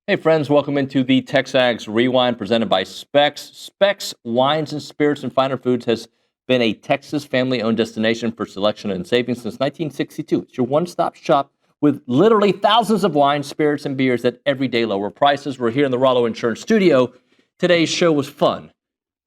Hey friends, welcome into the TexAgs Rewind presented by Specs. Specs Wines and Spirits and Finer Foods has been a Texas family-owned destination for selection and savings since 1962. It's your one-stop shop with literally thousands of wines, spirits, and beers at everyday lower prices. We're here in the Rollo Insurance Studio. Today's show was fun.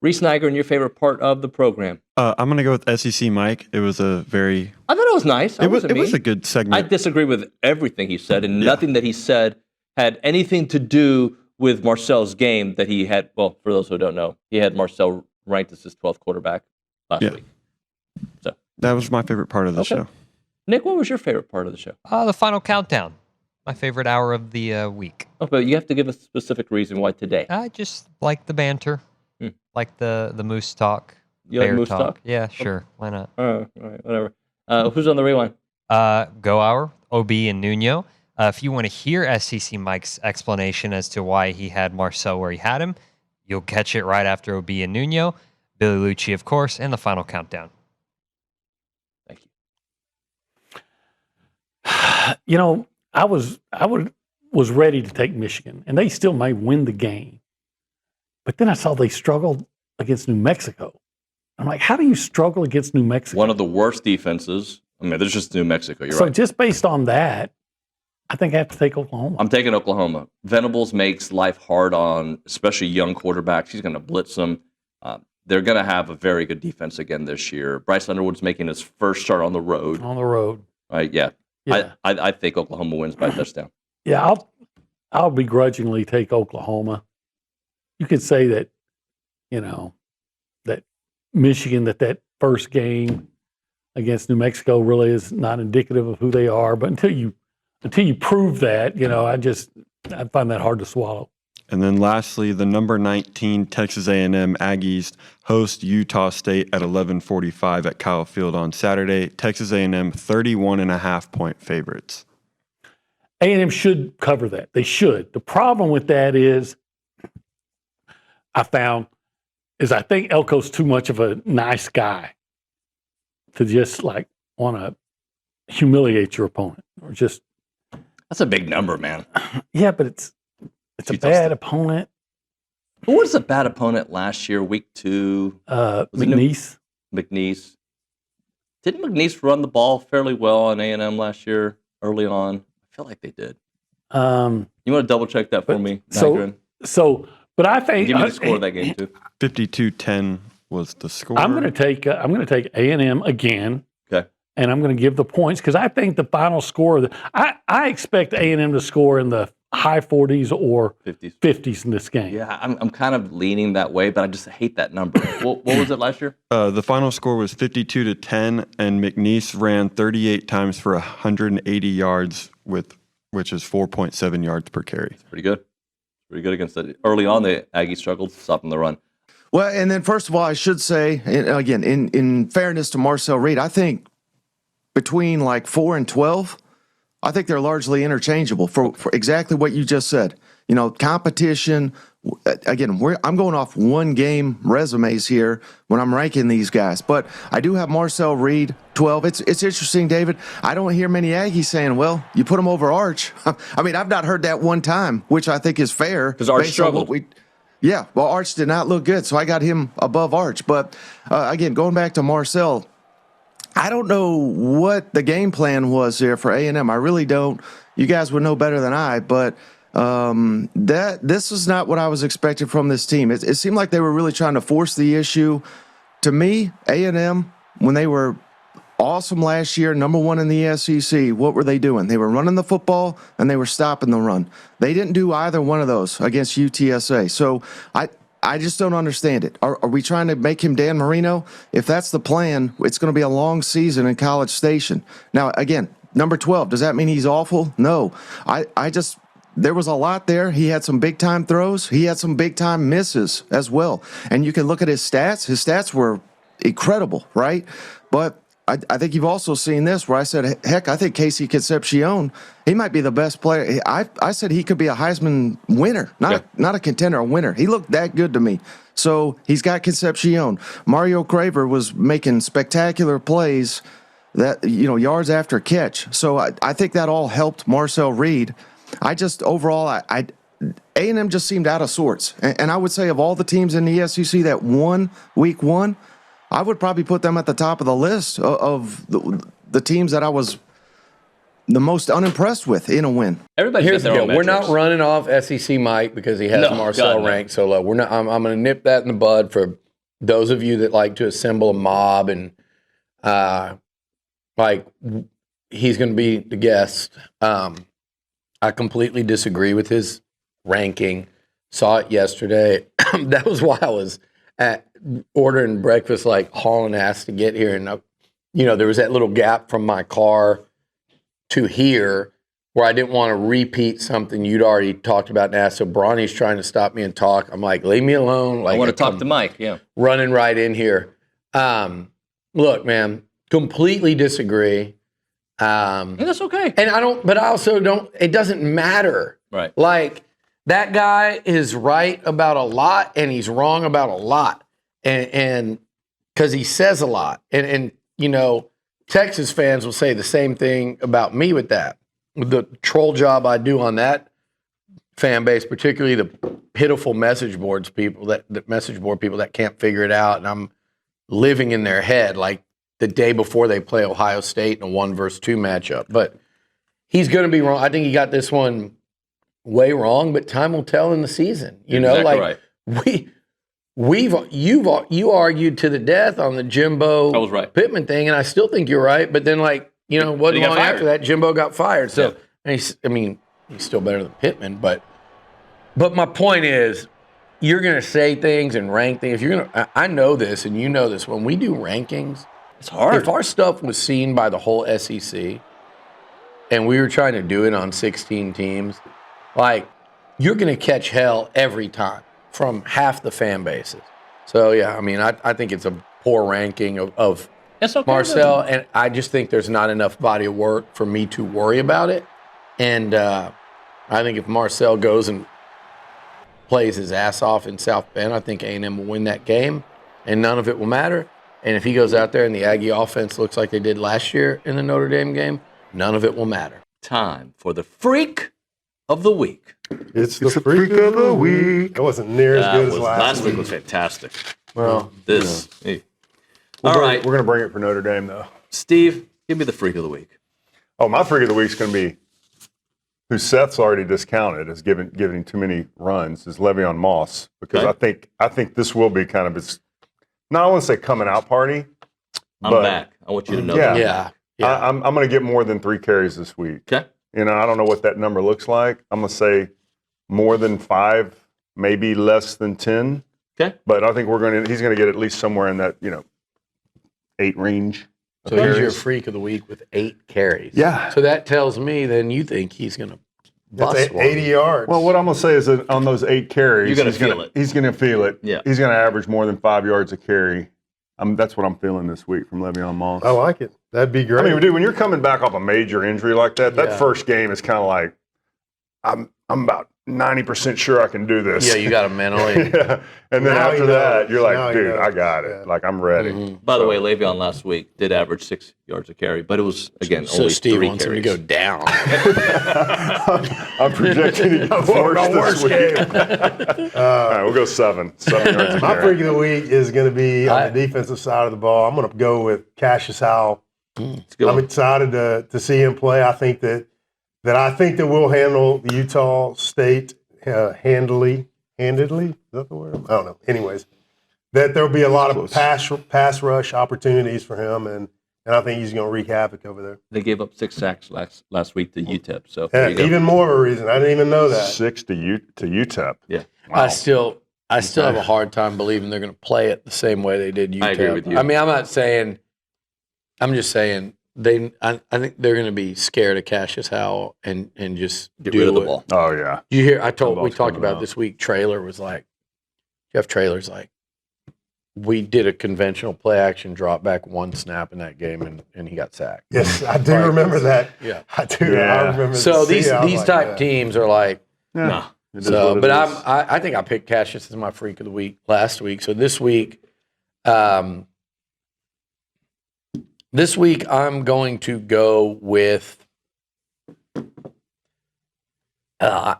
Reese Niger, your favorite part of the program? I'm going to go with SEC Mike. It was a very... I thought it was nice. It was a good segment. I disagree with everything he said, and nothing that he said had anything to do with Marcel's game that he had. Well, for those who don't know, he had Marcel ranked as his 12th quarterback last week. So that was my favorite part of the show. Nick, what was your favorite part of the show? The final countdown. My favorite hour of the week. Oh, but you have to give a specific reason why today. I just like the banter, like the moose talk. You like moose talk? Yeah, sure. Why not? All right, whatever. Who's on the rewind? Go Hour, OB, and Nuño. If you want to hear SEC Mike's explanation as to why he had Marcel where he had him, you'll catch it right after OB and Nuño, Billy Liucci, of course, and the final countdown. Thank you. You know, I was ready to take Michigan, and they still may win the game. But then I saw they struggled against New Mexico. I'm like, how do you struggle against New Mexico? One of the worst defenses. I mean, there's just New Mexico. You're right. So just based on that, I think I have to take Oklahoma. I'm taking Oklahoma. Venables makes life hard on especially young quarterbacks. He's going to blitz them. They're going to have a very good defense again this year. Bryce Underwood's making his first start on the road. On the road. Right, yeah. I think Oklahoma wins by a touchdown. Yeah, I'll begrudgingly take Oklahoma. You could say that, that Michigan, that first game against New Mexico really is not indicative of who they are. But until you prove that, I find that hard to swallow. And then lastly, the number 19 Texas A&M Aggies host Utah State at 11:45 at Kyle Field on Saturday. Texas A&M 31.5-point favorites. A&M should cover that. They should. The problem with that is I think Elko's too much of a nice guy to just want to humiliate your opponent or just. That's a big number, man. Yeah, but it's a bad opponent. Who was a bad opponent last year, week 2? McNeese. McNeese. Didn't McNeese run the ball fairly well on A&M last year early on? I feel like they did. You want to double check that for me? But I think give me the score of that game too. 52-10 was the score. I'm going to take A&M again. Okay. And I'm going to give the points because I think the final score. I expect A&M to score in the high 40s or 50s in this game. Yeah, I'm kind of leaning that way, but I just hate that number. What was it last year? The final score was 52-10, and McNeese ran 38 times for 180 yards, which is 4.7 yards per carry. It's pretty good. Pretty good against that. Early on, the Aggies struggled stopping the run. Well, and then first of all, I should say, again, in fairness to Marcel Reed, I think between 4 and 12, I think they're largely interchangeable for exactly what you just said. Competition. Again, I'm going off one game resumes here when I'm ranking these guys, but I do have Marcel Reed 12. It's interesting, David. I don't hear many Aggies saying, "Well, you put him over Arch." I mean, I've not heard that one time, which I think is fair because Arch struggled. Well, Arch did not look good, so I got him above Arch. But again, going back to Marcel, I don't know what the game plan was here for A&M. I really don't. You guys would know better than I, but this is not what I was expecting from this team. It seemed like they were really trying to force the issue. To me, A&M, when they were awesome last year, number 1 in the SEC, what were they doing? They were running the football and they were stopping the run. They didn't do either one of those against UTSA. So I just don't understand it. Are we trying to make him Dan Marino? If that's the plan, it's going to be a long season in College Station. Now, again, number 12, does that mean he's awful? No. There was a lot there. He had some big-time throws. He had some big-time misses as well. And you can look at his stats. His stats were incredible, right? But I think you've also seen this where I said, heck, I think Casey Concepcion, he might be the best player. I said he could be a Heisman winner, not a contender, a winner. He looked that good to me. So he's got Concepcion. Mario Craver was making spectacular plays that, yards after catch. So I think that all helped Marcel Reed. I just overall, A&M just seemed out of sorts. And I would say of all the teams in the SEC that won week 1, I would probably put them at the top of the list of the teams that I was the most unimpressed with in a win. Everybody Here's got the their deal. own We're not metrics. running off SEC Mike because he has No, Marcel God, no. ranked so low. We're not. I'm going to nip that in the bud for those of you that like to assemble a mob and like he's going to be the guest. I completely disagree with his ranking. Saw it yesterday. That was why I was at ordering breakfast, like hauling ass to get here, and there was that little gap from my car to here where I didn't want to repeat something you'd already talked about now. So Bronny's trying to stop me and talk. I'm like, leave me alone. Like I want to talk to Mike. Yeah. running right in here. Look, man, completely disagree. And that's okay. And I also don't, it doesn't matter. Right. Like, that guy is right about a lot and he's wrong about a lot. And because he says a lot. And Texas fans will say the same thing about me with that. The troll job I do on that fan base, particularly the pitiful message board people that can't figure it out. And I'm living in their head like the day before they play Ohio State in a 1-versus-2 matchup. But he's going to be wrong. I think he got this one way wrong, but time will tell in the season. Exactly right. You argued to the death on the Jimbo I was right. Pittman thing, and I still think you're right. But then, wasn't he got long fired. after that, Jimbo got fired. So, Yeah. and he's still better than Pittman. But my point is, you're going to say things and rank things. I know this, and you know this. When we do rankings, It's hard. if our stuff was seen by the whole SEC, and we were trying to do it on 16 teams, you're going to catch hell every time from half the fan bases. So, yeah, I think it's a poor ranking of It's okay. Marcel, and I just think there's not enough body of work for me to worry about it. And I think if Marcel goes and plays his ass off in South Bend, I think A&M will win that game, and none of it will matter. And if he goes out there and the Aggie offense looks like they did last year in the Notre Dame game, none of it will matter. Time for the freak of the week. It's the freak of the week. It wasn't near as good as Last week was fantastic. Well, Hey. we're All gonna- right, We're going to bring it for Notre Dame, though. Steve, give me the freak of the week. Oh, my freak of the week is going to be who Seth's already discounted as giving too many runs is Le'Veon Moss, because Okay. I think this will be kind of his, not I want to say coming out party. I'm but back. I want you to know Yeah. that. Yeah. I'm going to get more than 3 carries this week. Okay. I don't know what that number looks like. I'm going to say more than 5, maybe less than 10. Okay. But I think he's going to get at least somewhere in that 8 range. So he's your freak of the week with 8 carries. Yeah. So that tells me then you think he's going to bust one. 80 yards. Well, what I'm going to say is that on those 8 carries, You're gonna he's feel it. He's going to feel it. Yeah. He's going to average more than 5 yards a carry. That's what I'm feeling this week from Le'Veon Moss. I like it. That'd be great. I mean, dude, when you're coming back off a major injury like that, Yeah. that first game is kind of like, I'm about 90% sure I can do this. Yeah, you got to mentally. Yeah. And then Now after he that, knows. you're Now like, he dude, knows. I got it. Yeah. Like, I'm ready. Mhm. By the way, Le'Veon last week did average 6 yards a carry, but it was, again, So only Steve 3 wants carries. him to go down. I'm projecting he got worse this week. All right, we'll go 7. 7 yards a My carry. freak of the week is going to be on the defensive side of the ball. I'm going to go with Cassius Howell. It's a good I'm one. excited to see him play. I think that we'll handle the Utah State handedly. Is that the word? I don't know. Anyways, that there'll be a lot of pass rush opportunities for him, and I think he's going to wreak havoc over there. They gave up 6 sacks last week to UTEP. So there you go. Even more of a reason. I didn't even know that. 6 to UTEP. Yeah. I still have a hard time believing they're going to play it the same way they did UTEP. I agree with you. I mean, I'm just saying I think they're going to be scared of Cassius Howell and just Get do rid of the it. ball. Oh, yeah. You hear? We ball's talked coming about out. this week. Jeff Traylor's like, we did a conventional play action drop back 1 snap in that game, and he got sacked. Yes, I do remember that. Yeah. I do. Yeah. I remember. So seeing it. I was these like, type yeah. teams are like. Yeah. Nah. It is So, what but it is. I think I picked Cassius as my freak of the week last week. So this week, I'm going to go with. I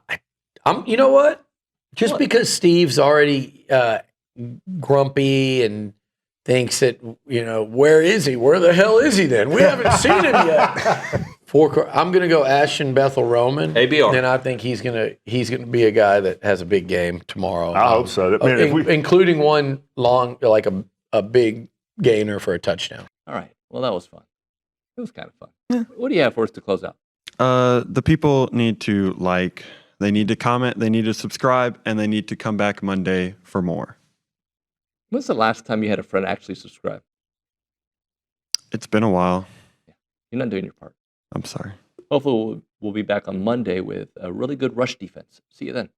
You know what? Just What? because Steve's already grumpy and thinks that, where is he? Where the hell is he then? We haven't seen him yet. I'm going to go Ashton Bethel Roman. ABR. And I think he's gonna be a guy that has a big game tomorrow. I hope so. I mean, including one long, like a big gainer for a touchdown. All right. Well, that was fun. It was kind of fun. Yeah. What do you have for us to close out? The people need to they need to comment, they need to subscribe, and they need to come back Monday for more. When's the last time you had a friend actually subscribe? It's been a while. Yeah. You're not doing your part. I'm sorry. Hopefully we'll be back on Monday with a really good rush defense. See you then.